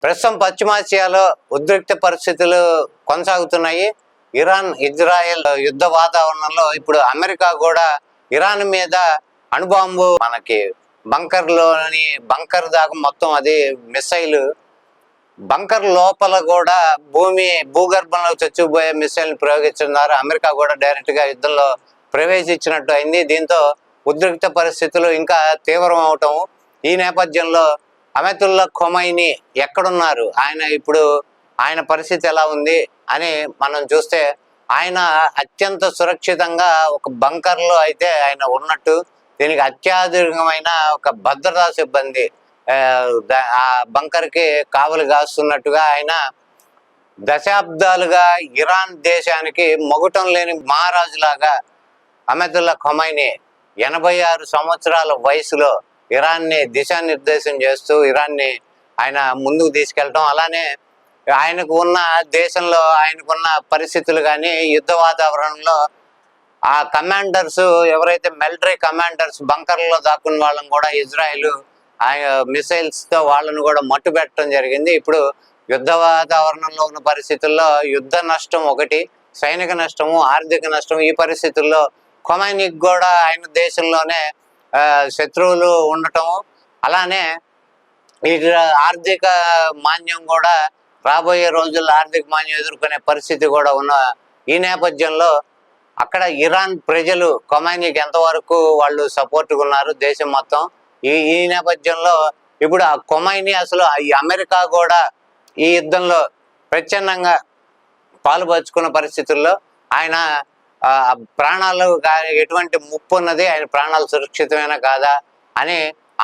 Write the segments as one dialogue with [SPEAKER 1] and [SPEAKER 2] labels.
[SPEAKER 1] ప్రస్తుతం పశ్చిమాసియాలో ఉద్రిక్త పరిస్థితులు కొనసాగుతున్నాయి. ఇరాన్ ఇజ్రాయెల్ యుద్ధ వాతావరణంలో ఇప్పుడు అమెరికా కూడా ఇరాన్ మీద అణుబాంబు మనకి బంకర్ దాకా మొత్తం అది మిసైల్ బంకర్ లోపల కూడా భూగర్భంలో చచ్చిపోయే మిసైల్ ప్రయోగించడం ద్వారా అమెరికా కూడా డైరెక్ట్ గా యుద్ధంలో ప్రవేశించినట్టు అయింది. దీంతో ఉద్రిక్త పరిస్థితులు ఇంకా తీవ్రం అవటం. ఈ నేపథ్యంలో అయతుల్లా ఖొమైనీ ఎక్కడున్నారు, ఆయన పరిస్థితి ఎలా ఉంది అని మనం చూస్తే ఆయన అత్యంత సురక్షితంగా ఒక బంకర్లో అయితే ఆయన ఉన్నట్టు, దీనికి అత్యాధునికమైన ఒక భద్రతా సిబ్బంది ఆ బంకర్కి కావలి కాస్తున్నట్టుగా ఆయన దశాబ్దాలుగా ఇరాన్ దేశానికి మగుటం లేని మహారాజులాగా అయతుల్లా ఖొమైనీ 86 సంవత్సరాల వయసులో ఇరాన్ని దిశానిర్దేశం చేస్తూ ఇరాన్ని ఆయన ముందుకు తీసుకెళ్ళటం, అలానే ఆయనకు ఉన్న దేశంలో ఆయనకున్న పరిస్థితులు కానీ యుద్ధ వాతావరణంలో ఆ కమాండర్స్ ఎవరైతే మిలిటరీ కమాండర్స్ బంకర్లలో దాక్కున్న వాళ్ళని కూడా ఇజ్రాయెల్ మిసైల్స్ తో వాళ్ళను కూడా మట్టు పెట్టడం జరిగింది. ఇప్పుడు యుద్ధ వాతావరణంలో ఉన్న పరిస్థితుల్లో యుద్ధ నష్టం ఒకటి, సైనిక నష్టము, ఆర్థిక నష్టం. ఈ పరిస్థితుల్లో ఖొమైనీకి కూడా ఆయన దేశంలోనే శత్రువులు ఉండటం, అలానే ఈ ఆర్థిక మాంద్యం కూడా రాబోయే రోజుల్లో ఆర్థిక మాంద్యం ఎదుర్కొనే పరిస్థితి కూడా ఉన్న ఈ నేపథ్యంలో అక్కడ ఇరాన్ ప్రజలు ఖొమైనీకి ఎంతవరకు వాళ్ళు సపోర్ట్గా ఉన్నారు దేశం మొత్తం. ఈ నేపథ్యంలో ఇప్పుడు ఆ ఖొమైనీ అసలు ఈ అమెరికా కూడా ఈ యుద్ధంలో ప్రచ్ఛన్నంగా పాలుపంచుకున్న పరిస్థితుల్లో ఆయన ప్రాణాలు ఎటువంటి ముప్పు ఉన్నది, ఆయన ప్రాణాలు సురక్షితమైన కాదా అని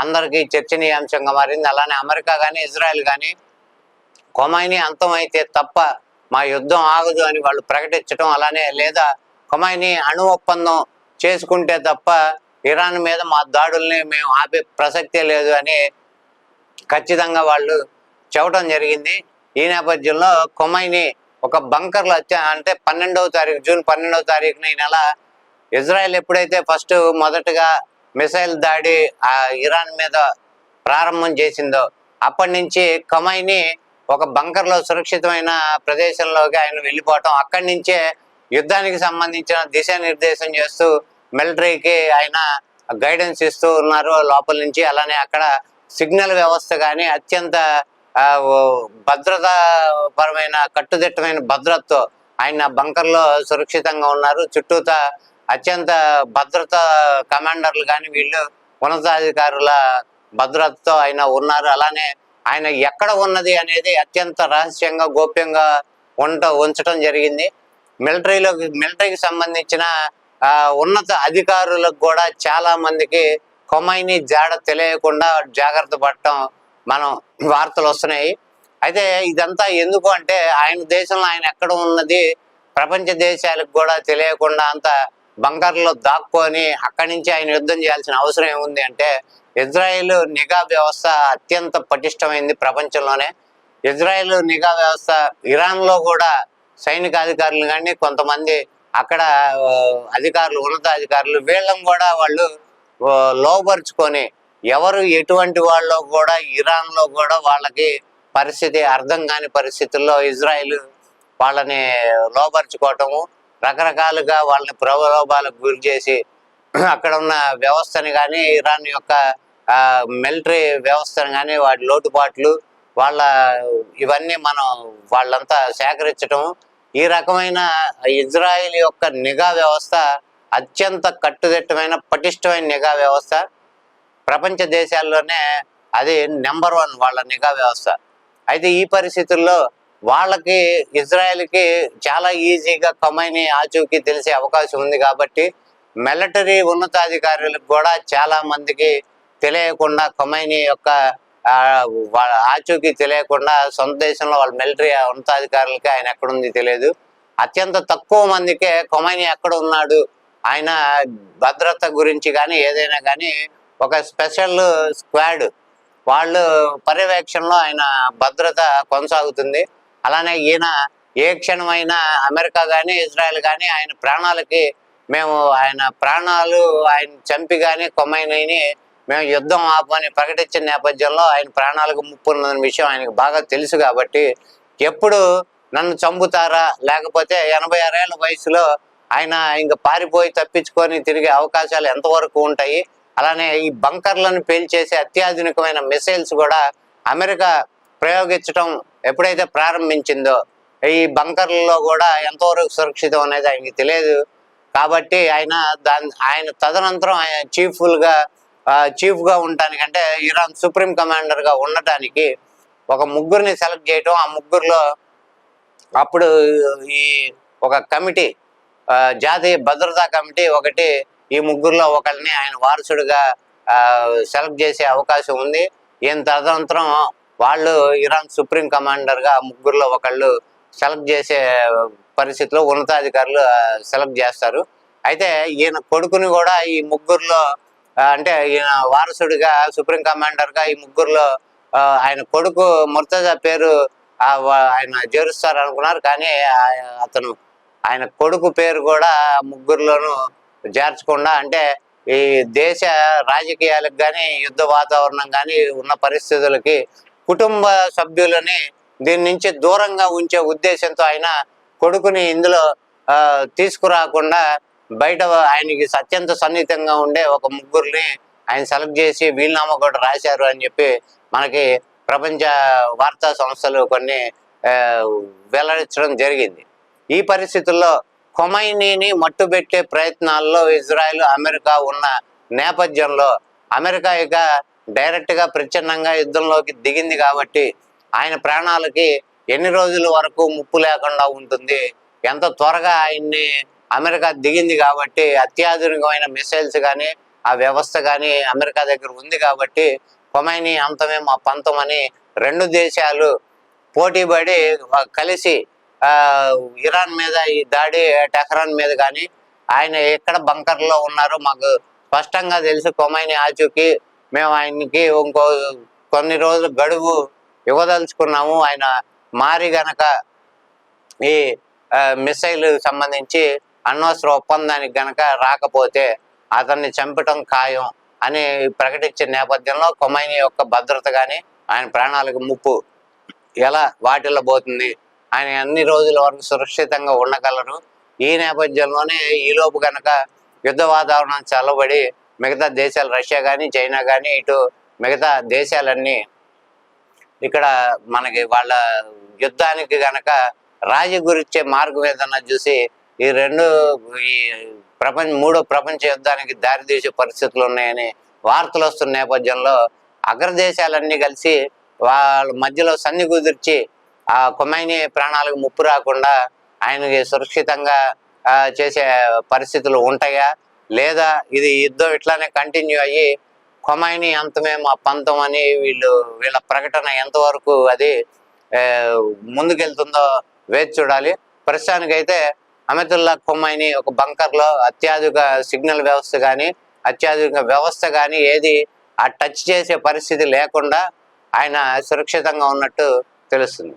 [SPEAKER 1] అందరికీ చర్చనీయాంశంగా మారింది. అలానే అమెరికా కానీ ఇజ్రాయెల్ కానీ ఖొమైనీ అంతమైతే తప్ప మా యుద్ధం ఆగదు అని వాళ్ళు ప్రకటించడం, అలానే లేదా ఖొమైనీ అణు ఒప్పందం చేసుకుంటే తప్ప ఇరాన్ మీద మా దాడుల్ని మేము ఆపే ప్రసక్తే లేదు అని ఖచ్చితంగా వాళ్ళు చెప్పడం జరిగింది. ఈ నేపథ్యంలో ఖొమైనీ ఒక బంకర్లో అంటే జూన్ 12వ తారీఖున ఈ నెల ఇజ్రాయెల్ ఎప్పుడైతే మొదటగా మిసైల్ దాడి ఇరాన్ మీద ప్రారంభం చేసిందో అప్పటి నుంచి ఖొమైనీ ఒక బంకర్లో సురక్షితమైన ప్రదేశంలోకి ఆయన వెళ్ళిపోవటం, అక్కడి నుంచే యుద్ధానికి సంబంధించిన దిశానిర్దేశం చేస్తూ మిలిటరీకి ఆయన గైడెన్స్ ఇస్తూ ఉన్నారు లోపల నుంచి. అలానే అక్కడ సిగ్నల్ వ్యవస్థ కానీ అత్యంత భద్రతాపరమైన కట్టుదిట్టమైన భద్రతతో ఆయన బంకర్లో సురక్షితంగా ఉన్నారు. చుట్టూతా అత్యంత భద్రతా కమాండర్లు కానీ వీళ్ళు ఉన్నతాధికారుల భద్రతతో ఆయన ఉన్నారు. అలానే ఆయన ఎక్కడ ఉన్నది అనేది అత్యంత రహస్యంగా గోప్యంగా ఉంచడం జరిగింది. మిలిటరీకి సంబంధించిన ఉన్నత అధికారులకు కూడా చాలా మందికి ఖొమైనీ జాడ తెలియకుండా జాగ్రత్త పడటం మనం వార్తలు వస్తున్నాయి. అయితే ఇదంతా ఎందుకు అంటే ఆయన దేశంలో ఆయన ఎక్కడ ఉన్నది ప్రపంచ దేశాలకు కూడా తెలియకుండా అంత బంకర్లో దాక్కొని అక్కడి నుంచి ఆయన యుద్ధం చేయాల్సిన అవసరం ఏముంది అంటే, ఇజ్రాయెల్ నిఘా వ్యవస్థ అత్యంత పటిష్టమైంది ప్రపంచంలోనే. ఇజ్రాయెల్ నిఘా వ్యవస్థ ఇరాన్లో కూడా సైనిక అధికారులు కానీ కొంతమంది అక్కడ అధికారులు ఉన్నతాధికారులు వీళ్ళని కూడా వాళ్ళు లోపరుచుకొని ఎవరు ఎటువంటి వాళ్ళు కూడా ఇరాన్లో కూడా వాళ్ళకి పరిస్థితి అర్థం కాని పరిస్థితుల్లో ఇజ్రాయెల్ వాళ్ళని లోపరుచుకోవటము, రకరకాలుగా వాళ్ళని ప్రలోభాలకు గురి చేసి అక్కడ ఉన్న వ్యవస్థని కానీ ఇరాన్ యొక్క మిలిటరీ వ్యవస్థను కానీ వాటి లోటుపాట్లు ఇవన్నీ మనం వాళ్ళంతా సేకరించటం. ఈ రకమైన ఇజ్రాయెల్ యొక్క నిఘా వ్యవస్థ అత్యంత కట్టుదిట్టమైన పటిష్టమైన నిఘా వ్యవస్థ. ప్రపంచ దేశాల్లోనే అది నెంబర్ 1 వాళ్ళ నిఘా వ్యవస్థ. అయితే ఈ పరిస్థితుల్లో వాళ్ళకి ఇజ్రాయెల్కి చాలా ఈజీగా ఖొమైనీ ఆచూకీ తెలిసే అవకాశం ఉంది కాబట్టి మిలిటరీ ఉన్నతాధికారులకు కూడా చాలా మందికి తెలియకుండా ఖొమైనీ యొక్క ఆచూకీ తెలియకుండా సొంత దేశంలో వాళ్ళ మిలిటరీ ఉన్నతాధికారులకి ఆయన ఎక్కడుంది తెలియదు. అత్యంత తక్కువ మందికే ఖొమైనీ ఎక్కడ ఉన్నాడు, ఆయన భద్రత గురించి కానీ ఏదైనా కానీ ఒక స్పెషల్ స్క్వాడ్ వాళ్ళు పర్యవేక్షణలో ఆయన భద్రత కొనసాగుతుంది. అలానే ఈయన ఏ క్షణమైనా అమెరికా కానీ ఇజ్రాయెల్ కానీ ఆయన ప్రాణాలకి ఆయన చంపి కానీ ఖొమైనీని మేము యుద్ధం ఆపని ప్రకటించిన నేపథ్యంలో ఆయన ప్రాణాలకు ముప్పు ఉన్న విషయం ఆయనకు బాగా తెలుసు కాబట్టి ఎప్పుడు నన్ను చంపుతారా, లేకపోతే 86 ఏళ్ల వయసులో ఆయన ఇంకా పారిపోయి తప్పించుకొని తిరిగే అవకాశాలు ఎంతవరకు ఉంటాయి. అలానే ఈ బంకర్లను పేల్చేసే అత్యాధునికమైన మిసైల్స్ కూడా అమెరికా ప్రయోగించడం ఎప్పుడైతే ప్రారంభించిందో ఈ బంకర్లలో కూడా ఎంతవరకు సురక్షితం అనేది ఆయనకి తెలియదు. కాబట్టి ఆయన తదనంతరం ఆయన చీఫ్గా ఉండటానికి, అంటే ఇరాన్ సుప్రీం కమాండర్గా ఉండటానికి ఒక ముగ్గురిని సెలెక్ట్ చేయటం. ఆ ముగ్గురులో అప్పుడు ఈ ఒక కమిటీ, జాతీయ భద్రతా కమిటీ ఒకటి ఈ ముగ్గురులో ఒకరిని ఆయన వారసుడిగా సెలెక్ట్ చేసే అవకాశం ఉంది. ఈయన తదనంతరం వాళ్ళు ఇరాన్ సుప్రీం కమాండర్గా ముగ్గురులో ఒకళ్ళు సెలెక్ట్ చేసే పరిస్థితిలో ఉన్నతాధికారులు సెలెక్ట్ చేస్తారు. అయితే ఈయన కొడుకుని కూడా ఈ ముగ్గురులో, అంటే ఈయన వారసుడిగా సుప్రీం కమాండర్గా ఈ ముగ్గురులో ఆయన కొడుకు ముర్తజా పేరు ఆయన చేరుస్తారు అనుకున్నారు. కానీ ఆయన కొడుకు పేరు కూడా ముగ్గురులోనూ చేర్చకుండా, అంటే ఈ దేశ రాజకీయాలకు కానీ యుద్ధ వాతావరణం కానీ ఉన్న పరిస్థితులకి కుటుంబ సభ్యులని దీని నుంచి దూరంగా ఉంచే ఉద్దేశంతో ఆయన కొడుకుని ఇందులో తీసుకురాకుండా బయట ఆయనకి అత్యంత సన్నిహితంగా ఉండే ఒక ముగ్గురిని ఆయన సెలెక్ట్ చేసి వీలునామా కూడా రాశారు అని చెప్పి మనకి ప్రపంచ వార్తా సంస్థలు కొన్ని వెల్లడించడం జరిగింది. ఈ పరిస్థితుల్లో ఖొమైనీని మట్టుబెట్టే ప్రయత్నాల్లో ఇజ్రాయెల్, అమెరికా ఉన్న నేపథ్యంలో అమెరికా ఇక డైరెక్ట్గా ప్రచ్ఛన్నంగా యుద్ధంలోకి దిగింది కాబట్టి ఆయన ప్రాణాలకి ఎన్ని రోజుల వరకు ముప్పు లేకుండా ఉంటుంది, ఎంత త్వరగా ఆయన్ని అమెరికా దిగింది కాబట్టి అత్యాధునికమైన మిసైల్స్ కానీ ఆ వ్యవస్థ కానీ అమెరికా దగ్గర ఉంది కాబట్టి ఖొమైనీ అంతమే మా పంతం అని రెండు దేశాలు పోటీపడి కలిసి ఇరాన్ మీద ఈ దాడి, టెహ్రాన్ మీద కానీ ఆయన ఎక్కడ బంకర్లో ఉన్నారో మాకు స్పష్టంగా తెలుసు. ఖొమైనీ ఆచూకీ మేము ఆయనకి కొన్ని రోజులు గడువు ఇవ్వదలుచుకున్నాము. ఆయన మారి గనక ఈ మిసైల్ సంబంధించి అణ్వస్త్ర ఒప్పందానికి గనక రాకపోతే అతన్ని చంపటం ఖాయం అని ప్రకటించిన నేపథ్యంలో ఖొమైనీ యొక్క భద్రత కానీ ఆయన ప్రాణాలకు ముప్పు ఎలా వాటిల్లబోతుంది, ఆయన అన్ని రోజుల వరకు సురక్షితంగా ఉండగలరు. ఈ నేపథ్యంలోనే ఈలోపు కనుక యుద్ధ వాతావరణం చల్లబడి మిగతా దేశాలు, రష్యా కానీ చైనా కానీ ఇటు మిగతా దేశాలన్నీ ఇక్కడ మనకి వాళ్ళ యుద్ధానికి గనక రాజీ గురించే మార్గం ఏదన్నా చూసి ఈ మూడో ప్రపంచ యుద్ధానికి దారితీసే పరిస్థితులు ఉన్నాయని వార్తలు వస్తున్న నేపథ్యంలో అగ్రదేశాలన్నీ కలిసి వాళ్ళ మధ్యలో సన్ని కుదిర్చి ఆ ఖొమైనీ ప్రాణాలకు ముప్పు రాకుండా ఆయనకి సురక్షితంగా చేసే పరిస్థితులు ఉంటాయా, లేదా ఇది యుద్ధం ఇట్లానే కంటిన్యూ అయ్యి ఖొమైనీ అంతమే మా పంతం అని వీళ్ళ ప్రకటన ఎంతవరకు అది ముందుకెళ్తుందో వేచి చూడాలి. ప్రస్తుతానికైతే అమతుల్లా ఖొమైనీ ఒక బంకర్లో అత్యాధునిక సిగ్నల్ వ్యవస్థ కానీ అత్యాధునిక వ్యవస్థ కానీ ఏది టచ్ చేసే పరిస్థితి లేకుండా ఆయన సురక్షితంగా ఉన్నట్టు తెలుస్తుంది.